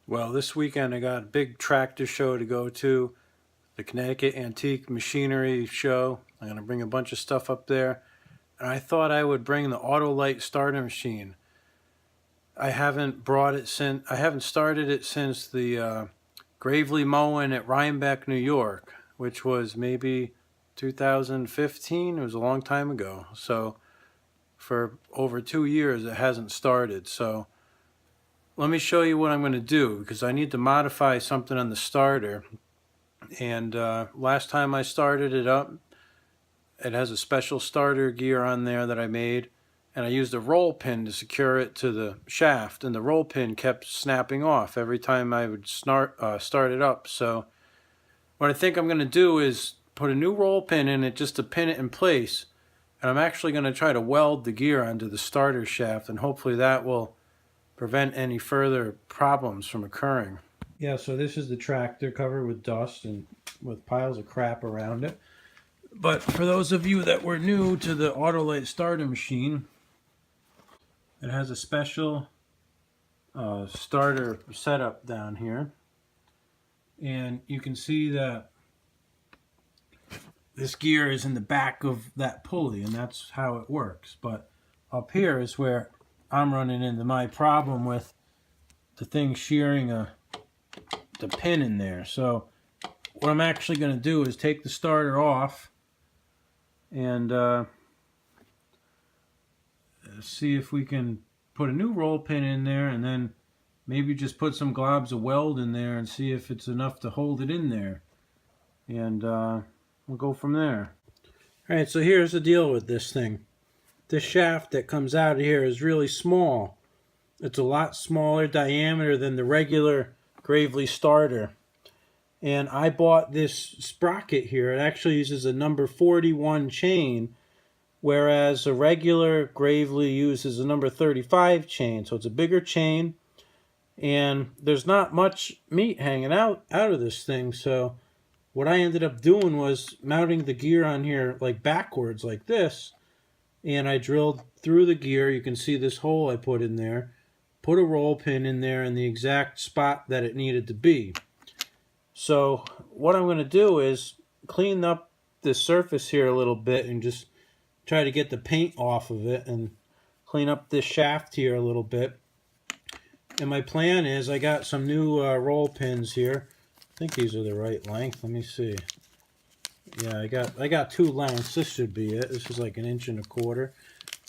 Well, this weekend I got a big tractor show to go to, the Connecticut Antique Machinery Show. I'm going to bring a bunch of stuff up there. And I thought I would bring the Autolite starter machine. I haven't started it since the Gravely mowing at Rhinebeck, New York, which was maybe 2015. It was a long time ago. So for over 2 years it hasn't started. So let me show you what I'm going to do, because I need to modify something on the starter. And last time I started it up, it has a special starter gear on there that I made, and I used a roll pin to secure it to the shaft, and the roll pin kept snapping off every time I would start it up. So what I think I'm going to do is put a new roll pin in it just to pin it in place, and I'm actually going to try to weld the gear onto the starter shaft, and hopefully that will prevent any further problems from occurring. Yeah, so this is the tractor covered with dust and with piles of crap around it. But for those of you that were new to the Autolite starter machine, it has a special starter setup down here. And you can see that this gear is in the back of that pulley, and that's how it works. But up here is where I'm running into my problem with the thing shearing the pin in there. So what I'm actually going to do is take the starter off and see if we can put a new roll pin in there, and then maybe just put some globs of weld in there and see if it's enough to hold it in there, and we'll go from there. Alright, so here's the deal with this thing. This shaft that comes out of here is really small. It's a lot smaller diameter than the regular Gravely starter. And I bought this sprocket here. It actually uses a number 41 chain, whereas a regular Gravely uses a number 35 chain. So it's a bigger chain, and there's not much meat hanging out of this thing. So what I ended up doing was mounting the gear on here like backwards like this, and I drilled through the gear. You can see this hole I put in there, put a roll pin in there in the exact spot that it needed to be. So what I'm going to do is clean up the surface here a little bit and just try to get the paint off of it and clean up this shaft here a little bit. And my plan is, I got some new roll pins here. I think these are the right length. Let me see. Yeah, I got 2 lengths. This should be it. This is like 1 1/4 inches.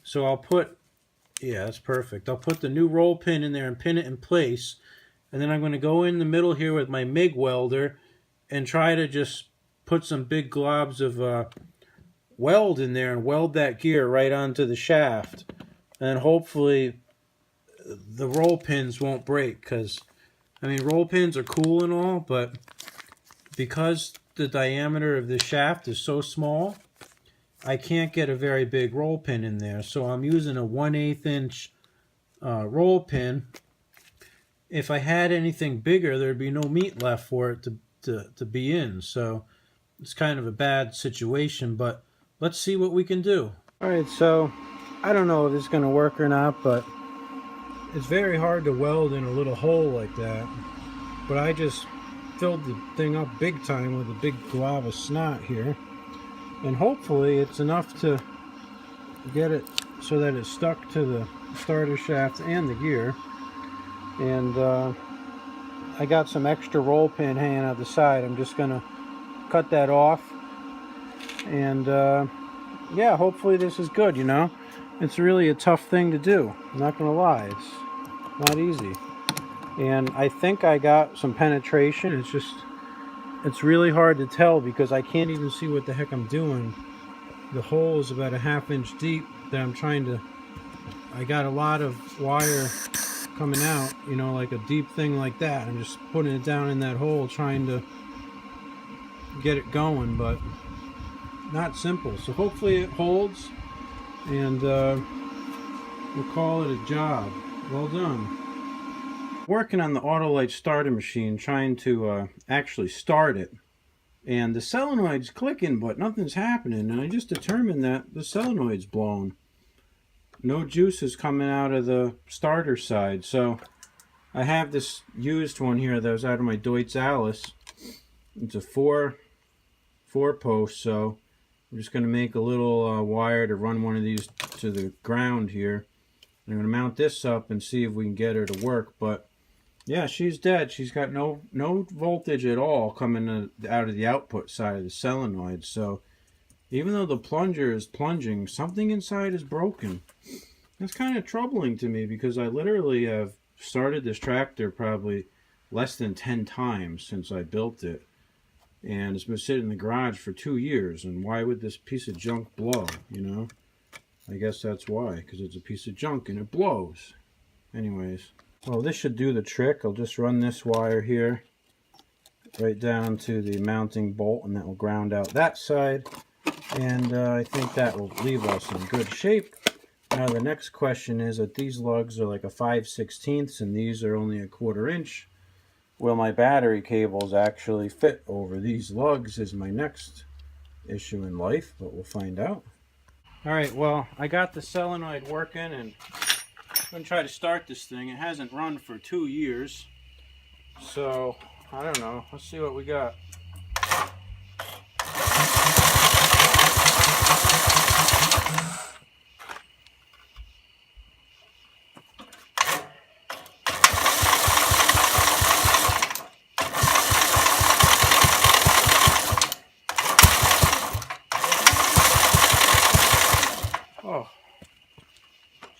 So I'll put, yeah, that's perfect. I'll put the new roll pin in there and pin it in place. And then I'm going to go in the middle here with my MIG welder and try to just put some big globs of weld in there and weld that gear right onto the shaft. And hopefully the roll pins won't break, because, I mean, roll pins are cool and all, but because the diameter of the shaft is so small, I can't get a very big roll pin in there. So I'm using a 1/8 inch roll pin. If I had anything bigger, there'd be no meat left for it to be in. So it's kind of a bad situation, but let's see what we can do. Alright, so I don't know if it's going to work or not, but it's very hard to weld in a little hole like that. But I just filled the thing up big time with a big glob of snot here. And hopefully it's enough to get it so that it's stuck to the starter shaft and the gear. And I got some extra roll pin hanging out the side. I'm just gonna cut that off, and yeah, hopefully this is good. You know, it's really a tough thing to do, I'm not gonna lie. It's not easy, and I think I got some penetration. It's really hard to tell because I can't even see what the heck I'm doing. The hole is about 1/2 inch deep that I'm trying to, I got a lot of wire coming out, you know, like a deep thing like that. I'm just putting it down in that hole trying to get it going, but not simple. So hopefully it holds, and we'll call it a job. Well done. Working on the Autolite starter machine, trying to actually start it, and the solenoid's clicking but nothing's happening, and I just determined that the solenoid's blown. No juice is coming out of the starter side, so I have this used one here that was out of my Deutz Alice. It's a four post, so I'm just going to make a little wire to run one of these to the ground here. I'm going to mount this up and see if we can get her to work. But yeah, she's dead. She's got no voltage at all coming out of the output side of the solenoid. So even though the plunger is plunging, something inside is broken. That's kind of troubling to me because I literally have started this tractor probably less than 10 times since I built it. And it's been sitting in the garage for 2 years. And why would this piece of junk blow, you know? I guess that's why, because it's a piece of junk and it blows. Anyways, well, this should do the trick. I'll just run this wire here right down to the mounting bolt, and that will ground out that side. And I think that will leave us in good shape. Now the next question is that these lugs are like a 5/16 and these are only a 1/4 inch. Will my battery cables actually fit over these lugs is my next issue in life, but we'll find out. Alright, well, I got the solenoid working and I'm going to try to start this thing. It hasn't run for 2 years, so I don't know. Let's see what we got. Oh,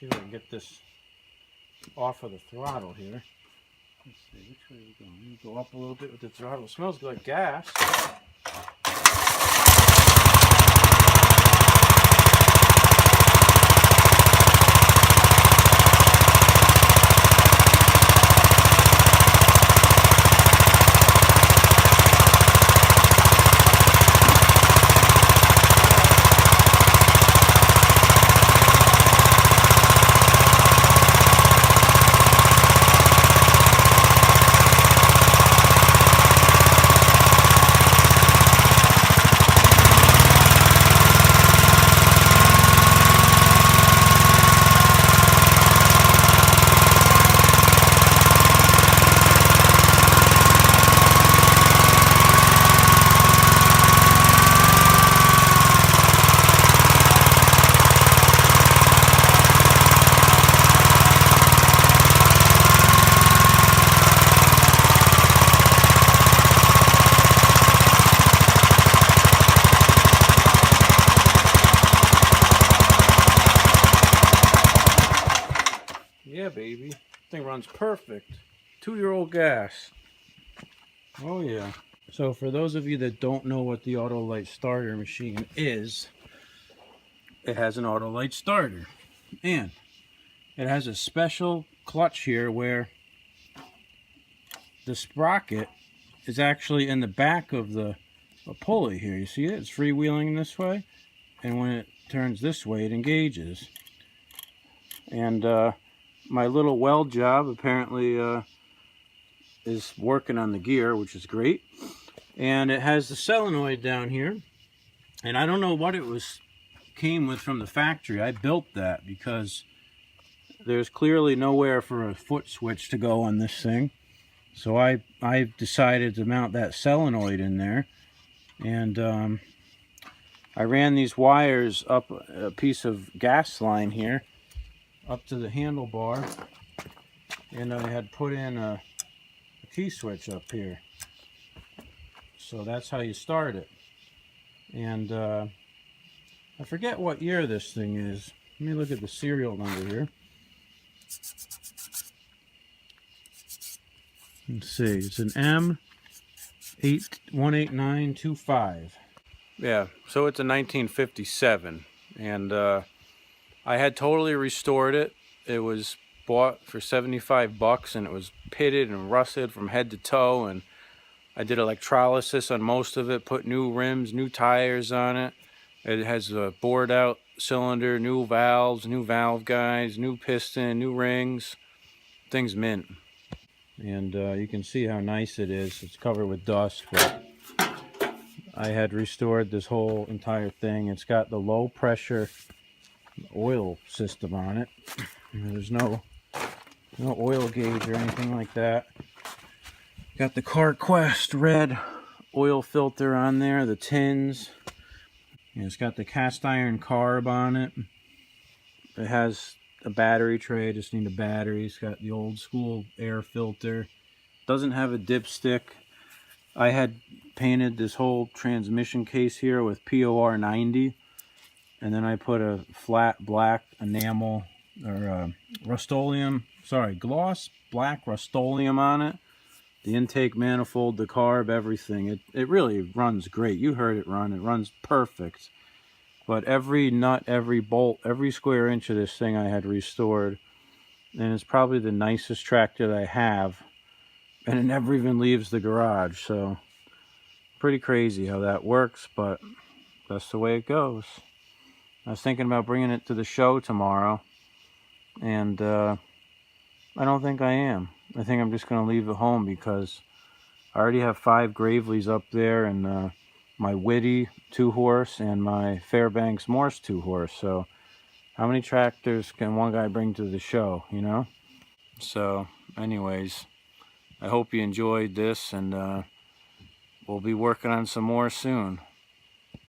see if I can get this off of the throttle here. Let's see, which way are we going? Go up a little bit with the throttle. It smells like gas. Yeah, baby. Thing runs perfect. 2-year-old gas. Oh, yeah. So for those of you that don't know what the Autolite starter machine is, it has an Autolite starter. And it has a special clutch here where the sprocket is actually in the back of the pulley here. You see it? It's freewheeling this way. And when it turns this way, it engages. And my little weld job apparently is working on the gear, which is great. And it has the solenoid down here. And I don't know what it came with from the factory. I built that because there's clearly nowhere for a foot switch to go on this thing. So I decided to mount that solenoid in there. And I ran these wires up a piece of gas line here up to the handlebar, and I had put in a key switch up here. So that's how you start it. And I forget what year this thing is. Let me look at the serial number here. Let's see, it's an M18925. Yeah, so it's a 1957, and I had totally restored it. It was bought for 75 bucks and it was pitted and rusted from head to toe, and I did electrolysis on most of it, put new rims, new tires on it. It has a bored out cylinder, new valves, new valve guides, new piston, new rings. Thing's mint. And you can see how nice it is. It's covered with dust, but I had restored this whole entire thing. It's got the low pressure oil system on it. There's no No oil gauge or anything like that. Got the CarQuest red oil filter on there, the tins. And it's got the cast iron carb on it. It has a battery tray, just need a battery. It's got the old school air filter. Doesn't have a dipstick. I had painted this whole transmission case here with POR 90. And then I put a flat black enamel or gloss black Rust-Oleum on it. The intake manifold, the carb, everything. It really runs great. You heard it run. It runs perfect. But every nut, every bolt, every square inch of this thing I had restored. And it's probably the nicest tractor that I have. And it never even leaves the garage. So pretty crazy how that works, but that's the way it goes. I was thinking about bringing it to the show tomorrow. And I don't think I am. I think I'm just going to leave it home because I already have 5 Graveleys up there and my Whitty 2-horse and my Fairbanks Morse 2-horse. So how many tractors can one guy bring to the show, you know? So anyways, I hope you enjoyed this, and we'll be working on some more soon.